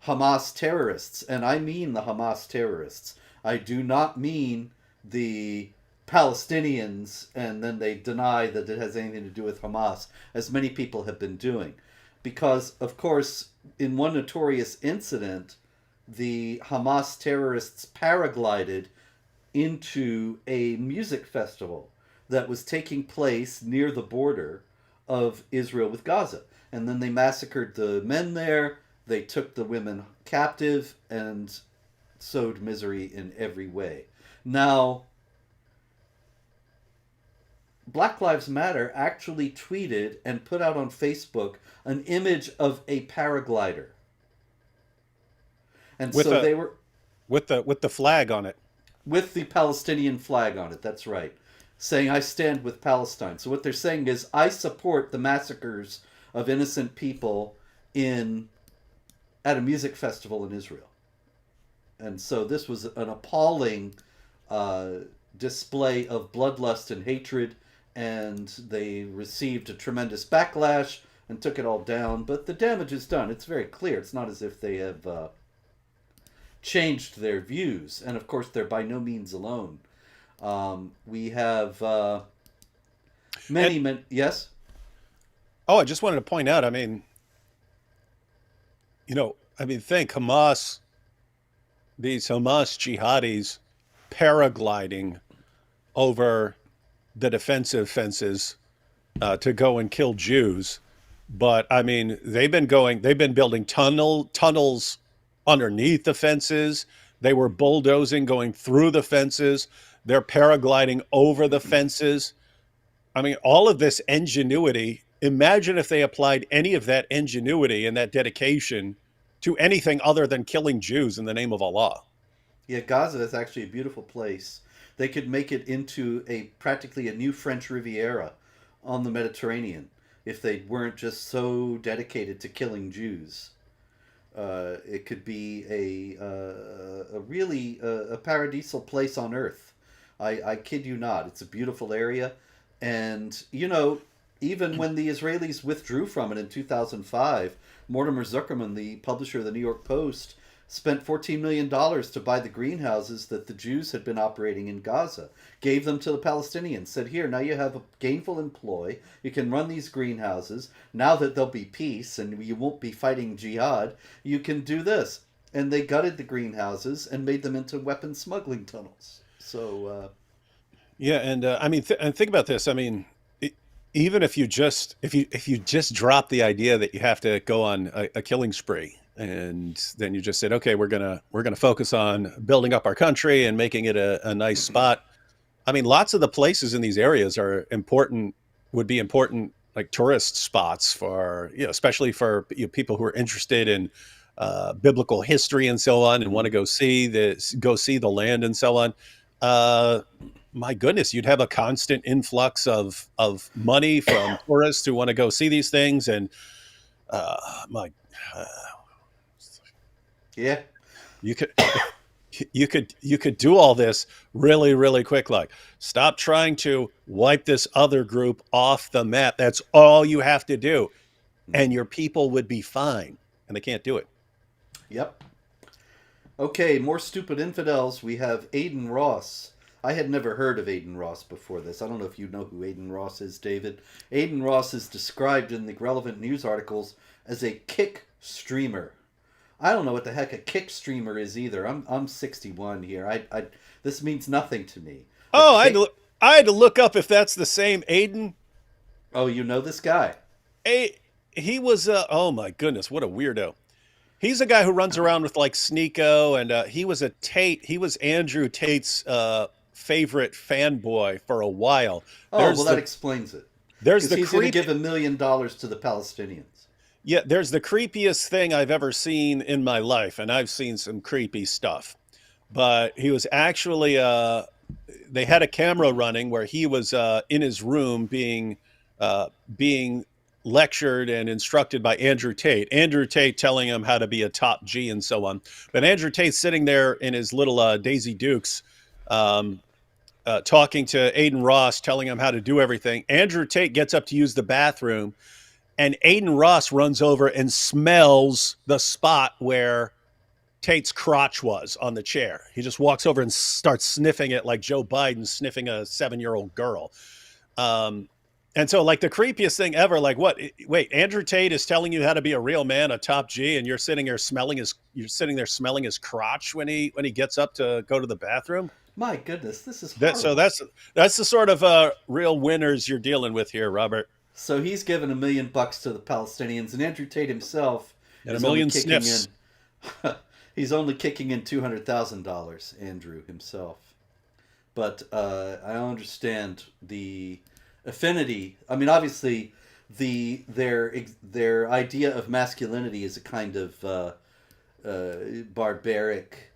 Hamas terrorists, and I mean the Hamas terrorists. I do not mean the Palestinians, and then they deny that it has anything to do with Hamas, as many people have been doing. Because, of course, in one notorious incident, the Hamas terrorists paraglided into a music festival that was taking place near the border of Israel with Gaza. And then they massacred the men there, they took the women captive, and sowed misery in every way. Now, Black Lives Matter actually tweeted and put out on Facebook an image of a paraglider. And with so the they were with the flag on it. with the Palestinian flag on it, that's right, saying, I stand with Palestine. So what they're saying is, I support the massacres of innocent people at a music festival in Israel. And so this was an appalling display of bloodlust and hatred, and they received a tremendous backlash and took it all down. But the damage is done. It's very clear. It's not as if they have changed their views. And of course, they're by no means alone. We have many. Yes? Oh, I just wanted to point out, I mean, think Hamas, these Hamas jihadis paragliding over the defensive fences to go and kill Jews. But I mean, they've been building tunnels underneath the fences. They were bulldozing going through the fences. They're paragliding over the fences. I mean, all of this ingenuity. Imagine if they applied any of that ingenuity and that dedication to anything other than killing Jews in the name of Allah. Yeah, Gaza is actually a beautiful place. They could make it into practically a new French Riviera on the Mediterranean if they weren't just so dedicated to killing Jews. It could be a really a paradisal place on earth. I kid you not. It's a beautiful area. And, even when the Israelis withdrew from it in 2005, Mortimer Zuckerman, the publisher of the New York Post, spent $14 million to buy the greenhouses that the Jews had been operating in Gaza, gave them to the Palestinians, said, here, now you have a gainful employ, you can run these greenhouses, now that there'll be peace and you won't be fighting jihad, you can do this. And they gutted the greenhouses and made them into weapon smuggling tunnels. So, Yeah, and and think about this. I mean, even if you just drop the idea that you have to go on a killing spree, and then you just said, okay, we're gonna focus on building up our country and making it a nice spot. I mean, lots of the places in these areas would be important, like tourist spots for, especially for people who are interested in biblical history and so on, and want to go see the land and so on. My goodness, you'd have a constant influx of money from tourists who want to go see these things, and my yeah. you could do all this really, really quick. Like, stop trying to wipe this other group off the map. That's all you have to do, and your people would be fine. And they can't do it. Yep. Okay, more stupid infidels. We have Aiden Ross. I had never heard of Aiden Ross before this. I don't know if you know who Aiden Ross is, David. Aiden Ross is described in the relevant news articles as a kick streamer. I don't know what the heck a kick streamer is either. I'm 61 here. I this means nothing to me. Oh, I had to look up if that's the same Aiden. Oh, you know this guy? He was oh my goodness, what a weirdo. He's a guy who runs around with like Sneeko, and he was Andrew Tate's favorite fanboy for a while. That explains it. He's going to give $1 million to the Palestinians. Yeah, there's the creepiest thing I've ever seen in my life, and I've seen some creepy stuff. But he was actually, they had a camera running where he was in his room being lectured and instructed by Andrew Tate. Andrew Tate telling him how to be a top G and so on. But Andrew Tate's sitting there in his little Daisy Dukes, talking to Aiden Ross, telling him how to do everything. Andrew Tate gets up to use the bathroom, and Aiden Ross runs over and smells the spot where Tate's crotch was on the chair. He just walks over and starts sniffing it like Joe Biden sniffing a 7-year-old girl. And so, like, the creepiest thing ever, like, what? Wait, Andrew Tate is telling you how to be a real man, a top G, and you're sitting there smelling his crotch when he gets up to go to the bathroom. My goodness, this is horrible. So that's the sort of real winners you're dealing with here, Robert. So he's given $1 million to the Palestinians, and Andrew Tate himself and $1 million sniffs. He's only kicking in $200,000, Andrew himself. But I understand the affinity. I mean, obviously, their idea of masculinity is a kind of barbaric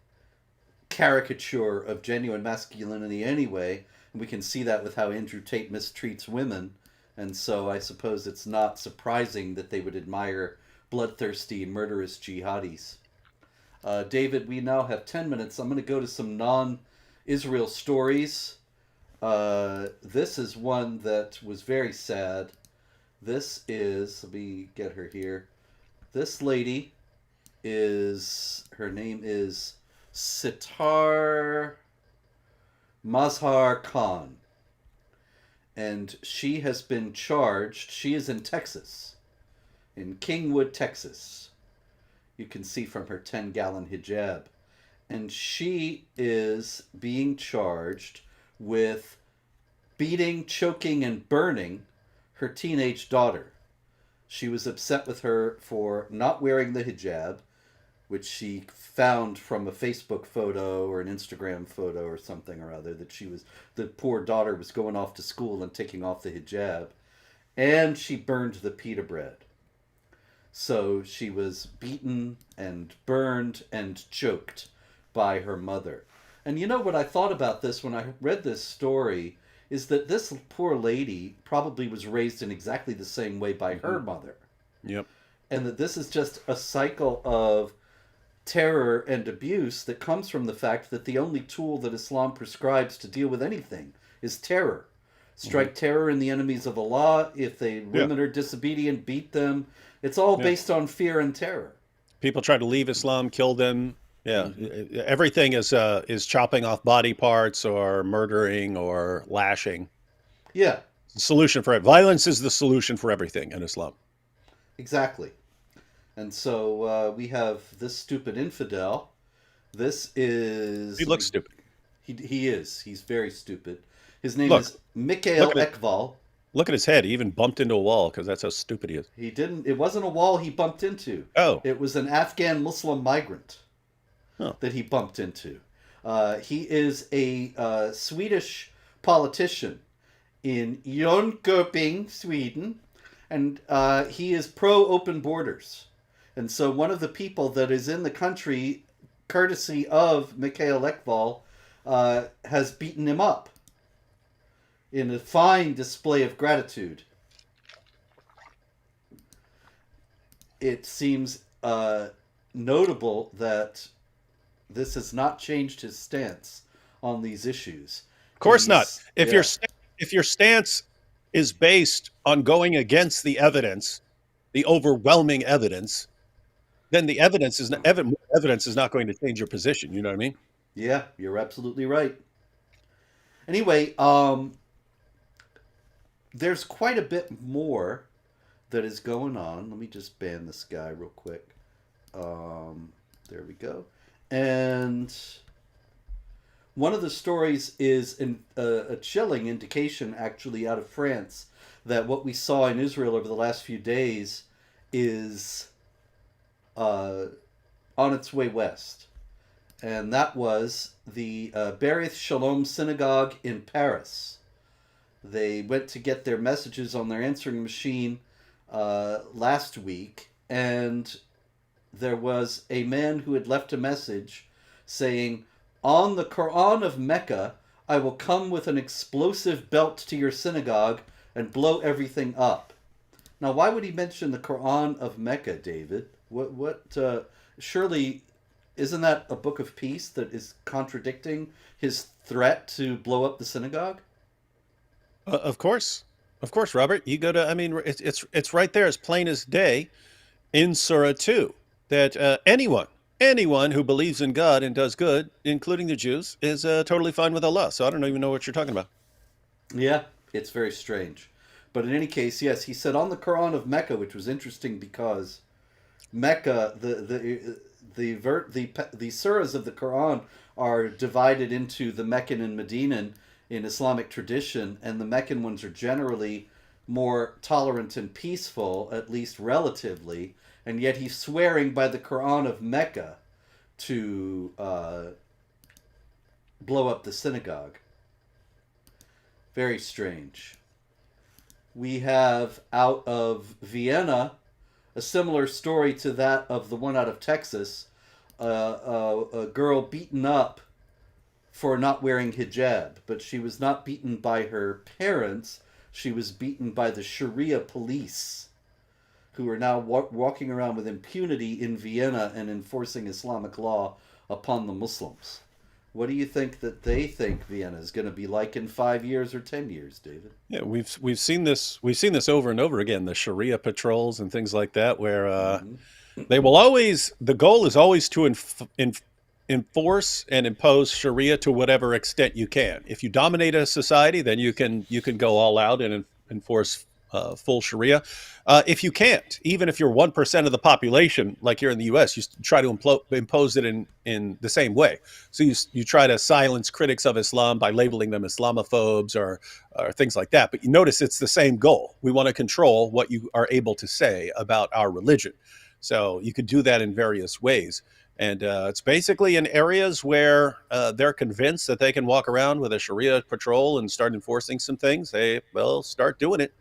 caricature of genuine masculinity anyway. And we can see that with how Andrew Tate mistreats women. And so I suppose it's not surprising that they would admire bloodthirsty, murderous jihadis. David, we now have 10 minutes. I'm going to go to some non-Israel stories. This is one that was very sad. This is, let me get her here. This lady her name is Sitar Mazhar Khan. And she has been charged. She is in Texas, in Kingwood, Texas. You can see from her 10-gallon hijab. And she is being charged with beating, choking, and burning her teenage daughter. She was upset with her for not wearing the hijab, which she found from a Facebook photo or an Instagram photo or something or other, that the poor daughter was going off to school and taking off the hijab. And she burned the pita bread. So she was beaten and burned and choked by her mother. And you know what I thought about this when I read this story is that this poor lady probably was raised in exactly the same way by her mother. Yep. And that this is just a cycle of terror and abuse that comes from the fact that the only tool that Islam prescribes to deal with anything is terror. Strike terror in the enemies of Allah. If women are disobedient, beat them. It's all based on fear and terror. People try to leave Islam, kill them. Yeah, everything is chopping off body parts or murdering or lashing. Yeah. The solution for it. Violence is the solution for everything in Islam. Exactly. And so we have this stupid infidel. This is... He looks stupid. He is. He's very stupid. His name is Mikel Eal. Look at his head. He even bumped into a wall because that's how stupid he is. He didn't. It wasn't a wall he bumped into. Oh. It was an Afghan Muslim migrant that he bumped into. He is a Swedish politician in Jönköping, Sweden. And he is pro-open borders. And so one of the people that is in the country, courtesy of Mikel Eal, has beaten him up in a fine display of gratitude. It seems notable that this has not changed his stance on these issues. Of course not. If your stance is based on going against the evidence, the overwhelming evidence, then the evidence is not going to change your position. You know what I mean? Yeah, you're absolutely right. Anyway, there's quite a bit more that is going on. Let me just ban this guy real quick. There we go. And one of the stories is a chilling indication, actually, out of France, that what we saw in Israel over the last few days is on its way west. And that was the Berith Shalom Synagogue in Paris. They went to get their messages on their answering machine last week, and there was a man who had left a message saying, "On the Quran of Mecca, I will come with an explosive belt to your synagogue and blow everything up." Now, why would he mention the Quran of Mecca, David? Surely, isn't that a book of peace that is contradicting his threat to blow up the synagogue? Of course, Robert. You go to. I mean, it's right there, as plain as day, in Surah 2, that anyone who believes in God and does good, including the Jews, is totally fine with Allah. So I don't even know what you're talking about. Yeah, it's very strange. But in any case, yes, he said on the Quran of Mecca, which was interesting because Mecca, the surahs of the Quran are divided into the Meccan and Medinan in Islamic tradition, and the Meccan ones are generally more tolerant and peaceful, at least relatively, and yet he's swearing by the Quran of Mecca to blow up the synagogue. Very strange. We have out of Vienna a similar story to that of the one out of Texas, a girl beaten up for not wearing hijab, but she was not beaten by her parents. She was beaten by the Sharia police, who are now walking around with impunity in Vienna and enforcing Islamic law upon the Muslims. What do you think that they think Vienna is going to be like in 5 years or 10 years, David? Yeah, we've seen this over and over again. The Sharia patrols and things like that, where Mm-hmm. they will always. The goal is always to enforce and impose Sharia to whatever extent you can. If you dominate a society, then you can go all out and enforce full Sharia. If you can't, even if you're 1% of the population, like here in the U.S., you try to impose it in the same way. So you try to silence critics of Islam by labeling them Islamophobes or things like that. But you notice it's the same goal. We want to control what you are able to say about our religion. So you could do that in various ways. And it's basically in areas where they're convinced that they can walk around with a Sharia patrol and start enforcing some things. They will start doing it.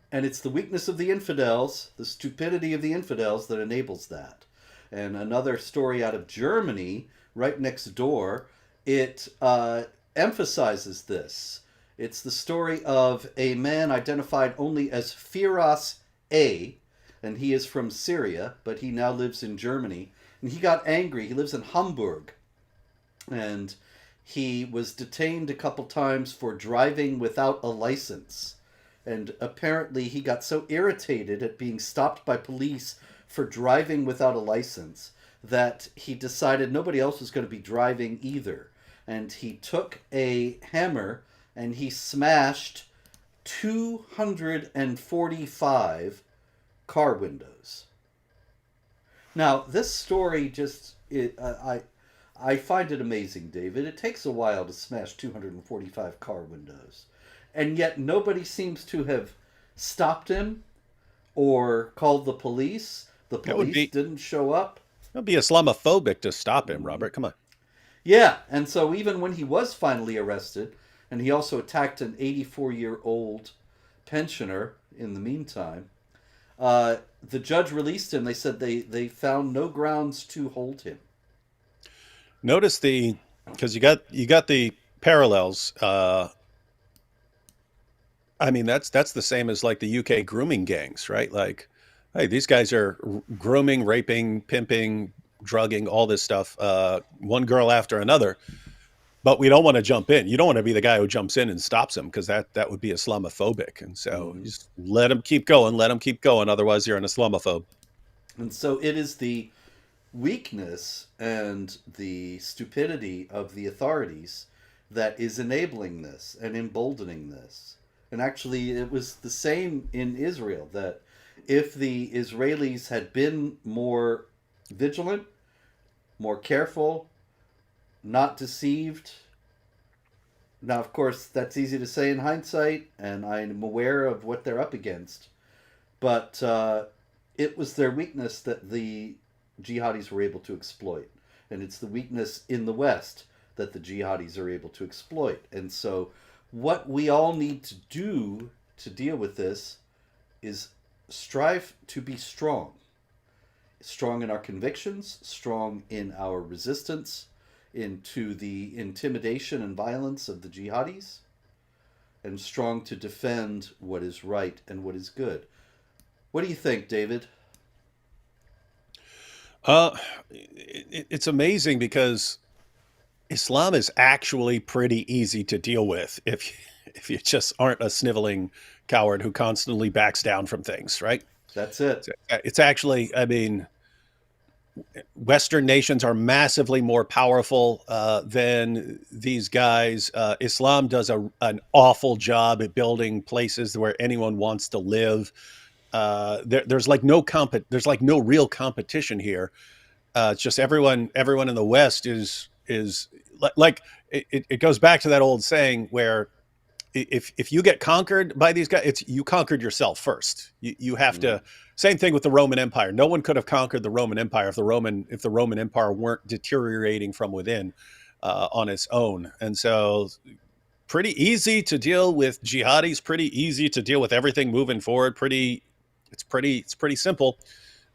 And it's the weakness of the infidels, the stupidity of the infidels that enables that. And another story out of Germany, right next door, it emphasizes this. It's the story of a man identified only as Firas A, and he is from Syria, but he now lives in Germany. And he got angry. He lives in Hamburg. And he was detained a couple times for driving without a license. And apparently he got so irritated at being stopped by police for driving without a license that he decided nobody else was going to be driving either. And he took a hammer and he smashed 245 car windows. Now, this story I find it amazing, David. It takes a while to smash 245 car windows. And yet nobody seems to have stopped him or called the police. The That would police be didn't show up. that would be Islamophobic to stop him, Robert. Come on. Yeah, and so even when he was finally arrested, and he also attacked an 84-year-old pensioner in the meantime, the judge released him. They said they found no grounds to hold him. Notice because you got the parallels. I mean, that's the same as like the UK grooming gangs, right? Like, hey, these guys are grooming, raping, pimping, drugging, all this stuff, one girl after another. But we don't want to jump in. You don't want to be the guy who jumps in and stops them, because that would be Islamophobic. And so Mm-hmm. just let them keep going, let them keep going. Otherwise, you're an Islamophobe. And so it is the weakness and the stupidity of the authorities that is enabling this and emboldening this. And actually, it was the same in Israel, that if the Israelis had been more vigilant, more careful, not deceived. Now, of course, that's easy to say in hindsight, and I'm aware of what they're up against. But it was their weakness that the jihadis were able to exploit. And it's the weakness in the West that the jihadis are able to exploit. And so what we all need to do to deal with this is strive to be strong. Strong in our convictions, strong in our resistance into the intimidation and violence of the jihadis, and strong to defend what is right and what is good. What do you think, David? It's amazing because Islam is actually pretty easy to deal with if you just aren't a sniveling coward who constantly backs down from things, right? That's it. It's actually, I mean, Western nations are massively more powerful than these guys. Islam does an awful job at building places where anyone wants to live. There's like there's like no real competition here. It's just everyone in the West is like it goes back to that old saying where if you get conquered by these guys, it's you conquered yourself first. You have Mm. to. Same thing with the Roman Empire. No one could have conquered the Roman Empire if the Roman Empire weren't deteriorating from within on its own. And so, pretty easy to deal with jihadis. Pretty easy to deal with everything moving forward. It's pretty simple.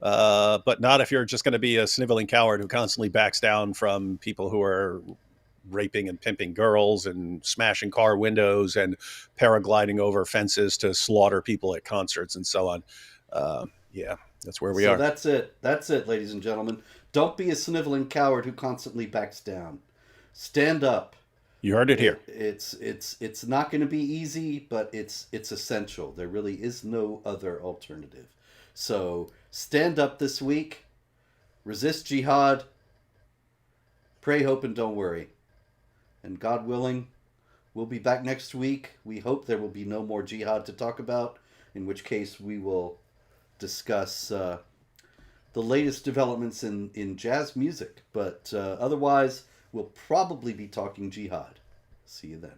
But not if you're just going to be a sniveling coward who constantly backs down from people who are raping and pimping girls and smashing car windows and paragliding over fences to slaughter people at concerts and so on. Yeah, that's where we So are. that's it. That's it, ladies and gentlemen. Don't be a sniveling coward who constantly backs down. Stand up. You heard it here. It's not going to be easy, but it's essential. There really is no other alternative. So stand up this week. Resist jihad. Pray, hope, and don't worry. And God willing, we'll be back next week. We hope there will be no more jihad to talk about, in which case we will discuss the latest developments in jazz music. But otherwise, we'll probably be talking jihad. See you then.